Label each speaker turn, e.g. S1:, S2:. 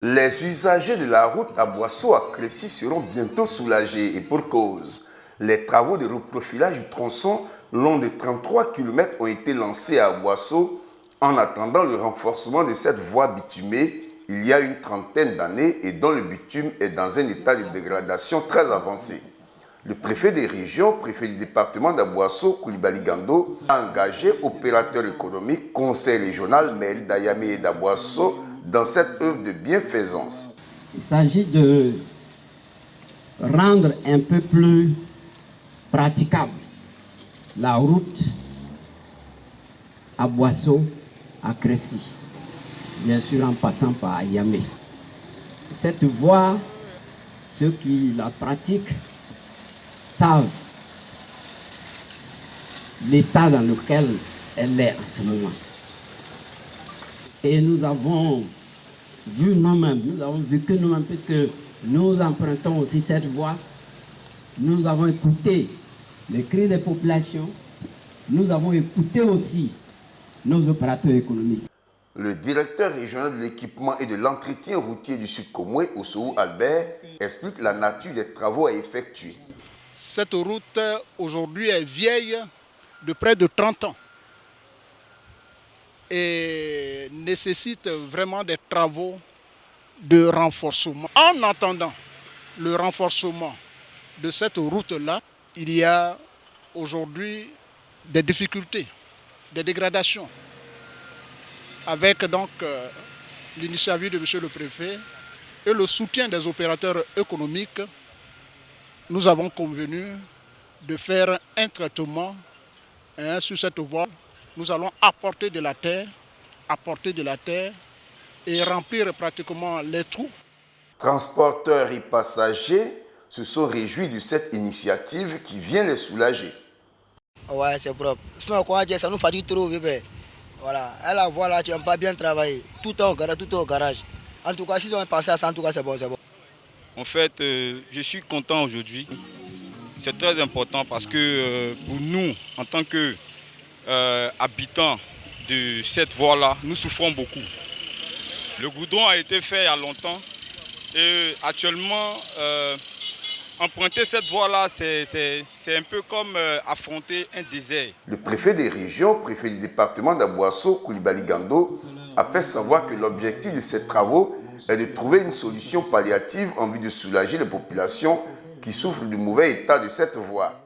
S1: Les usagers de la route à Boisseau à Crécy seront bientôt soulagés et pour cause. Les travaux de reprofilage du tronçon long de 33 km ont été lancés à Boisseau en attendant le renforcement de cette voie bitumée il y a une trentaine d'années et dont le bitume est dans un état de dégradation très avancé. Le préfet des régions, préfet du département d'Aboisseau, Koulibaly Gando, a engagé opérateurs économiques, conseil régional, maire d'Ayamé et d'Aboisseau dans cette œuvre de bienfaisance.
S2: Il s'agit de rendre un peu plus praticable la route à Boisseau, à Crécy, bien sûr en passant par Ayamé. Cette voie, ceux qui la pratiquent savent l'état dans lequel elle est en ce moment. Et nous avons vu nous-mêmes, nous avons vécu nous-mêmes, puisque nous empruntons aussi cette voie. Nous avons écouté les cris des populations, nous avons écouté aussi nos opérateurs économiques.
S1: Le directeur régional de l'équipement et de l'entretien routier du Sud Komoué, Oussou Albert, explique la nature des travaux à effectuer.
S3: Cette route aujourd'hui est vieille de près de 30 ans et nécessite vraiment des travaux de renforcement. En attendant le renforcement de cette route-là, il y a aujourd'hui des difficultés, des dégradations. Avec donc l'initiative de M. le Préfet et le soutien des opérateurs économiques, nous avons convenu de faire un traitement sur cette voie. Nous allons apporter de la terre et remplir pratiquement les trous.
S1: Transporteurs et passagers se sont réjouis de cette initiative qui vient les soulager.
S4: Ouais, c'est propre. Sinon, quoi dire, ça nous fatigue trop, bébé. Voilà, et la voie là, tu n'as pas bien travaillé. Tout est au garage. En tout cas, si on est passé à ça, en tout cas, c'est bon, c'est bon.
S5: En fait, je suis content aujourd'hui. C'est très important parce que pour nous, en tant qu'habitants de cette voie-là, nous souffrons beaucoup. Le goudron a été fait il y a longtemps et actuellement, emprunter cette voie-là, c'est un peu comme affronter un désert.
S1: Le préfet des régions, préfet du département d'Aboisseau, Koulibaly Gando, a fait savoir que l'objectif de ces travaux est de trouver une solution palliative en vue de soulager les populations qui souffrent du mauvais état de cette voie.